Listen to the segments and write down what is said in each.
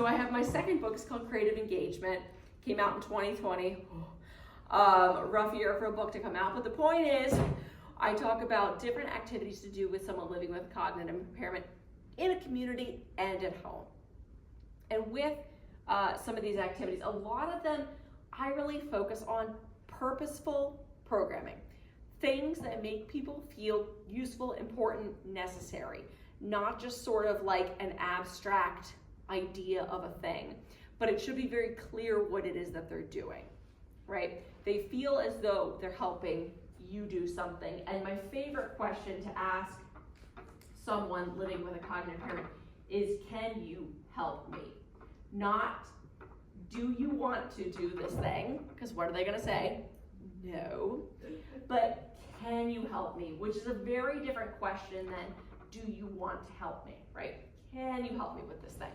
So I have my second book. It's called Creative Engagement. Came out in 2020. Rough year for a book to come out, but the point is I talk about different activities to do with someone living with cognitive impairment in a community and at home. And with some of these activities, a lot of them I really focus on purposeful programming. Things that make people feel useful, important, necessary. Not just sort of like an abstract idea of a thing, but it should be very clear what it is that they're doing, right? They feel as though they're helping you do something. And my favorite question to ask someone living with a cognitive impairment is, can you help me? Not, do you want to do this thing? Because what are they gonna say? No. But can you help me? Which is a very different question than, do you want to help me, right? Can you help me with this thing?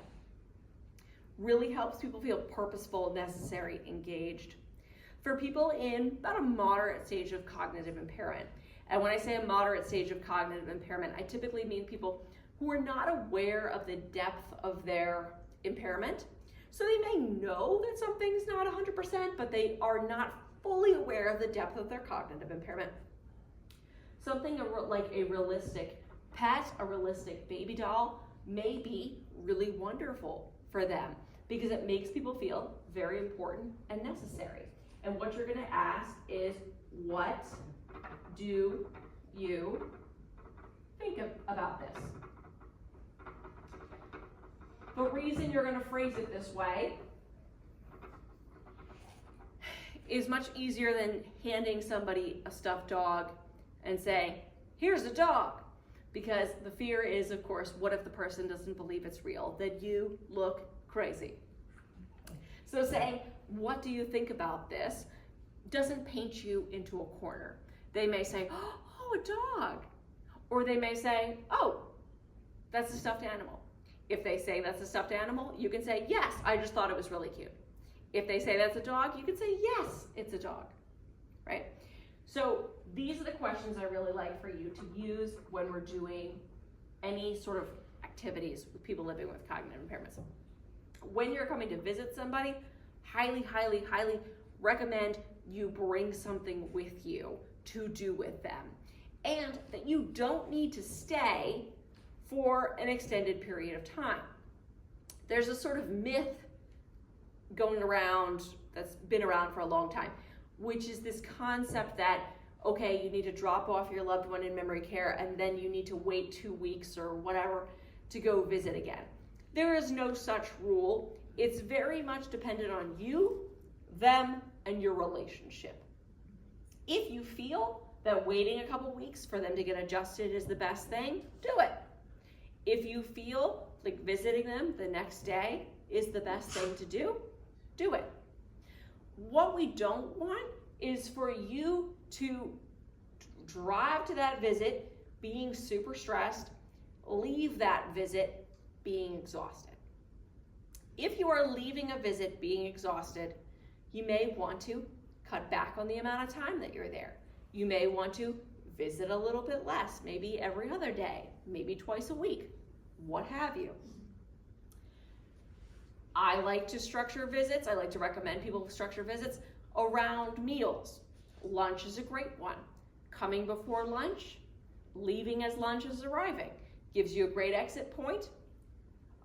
Really helps people feel purposeful, necessary, engaged. For people in about a moderate stage of cognitive impairment, and when I say a moderate stage of cognitive impairment, I typically mean people who are not aware of the depth of their impairment. So they may know that something's not 100%, but they are not fully aware of the depth of their cognitive impairment. Something like a realistic pet, a realistic baby doll, may be really wonderful for them because it makes people feel very important and necessary. And what you're gonna ask is, what do you think about this? The reason you're gonna phrase it this way is much easier than handing somebody a stuffed dog and saying, here's a dog. Because the fear is, of course, what if the person doesn't believe it's real? That you look crazy. So saying, what do you think about this, doesn't paint you into a corner. They may say, oh, a dog. Or they may say, oh, that's a stuffed animal. If they say that's a stuffed animal, you can say, yes, I just thought it was really cute. If they say that's a dog, you can say, yes, it's a dog, right? So these are the questions I really like for you to use when we're doing any sort of activities with people living with cognitive impairments. When you're coming to visit somebody, highly, highly, highly recommend you bring something with you to do with them. And that you don't need to stay for an extended period of time. There's a sort of myth going around that's been around for a long time, which is this concept that, okay, you need to drop off your loved one in memory care and then you need to wait 2 weeks or whatever to go visit again. There is no such rule. It's very much dependent on you, them, and your relationship. If you feel that waiting a couple weeks for them to get adjusted is the best thing, do it. If you feel like visiting them the next day is the best thing to do it. What we don't want is for you to drive to that visit being super stressed, leave that visit being exhausted. If you are leaving a visit being exhausted, you may want to cut back on the amount of time that you're there. You may want to visit a little bit less, maybe every other day, maybe twice a week, what have you. I like to structure visits. I like to recommend people structure visits around meals. Lunch is a great one. Coming before lunch, leaving as lunch is arriving. Gives you a great exit point.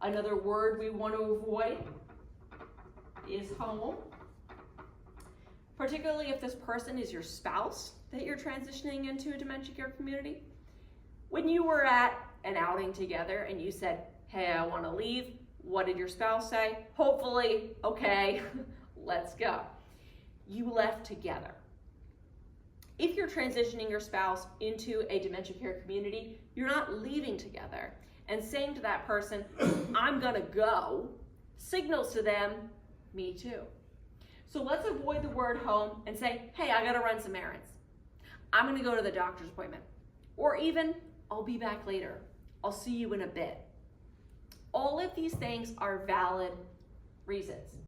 Another word we want to avoid is home. Particularly if this person is your spouse that you're transitioning into a dementia care community. When you were at an outing together and you said, hey, I want to leave, what did your spouse say? Hopefully, okay, let's go. You left together. If you're transitioning your spouse into a dementia care community, you're not leaving together. And saying to that person, I'm gonna go, signals to them, me too. So let's avoid the word home and say, hey, I gotta run some errands. I'm gonna go to the doctor's appointment. Or even, I'll be back later. I'll see you in a bit. All of these things are valid reasons.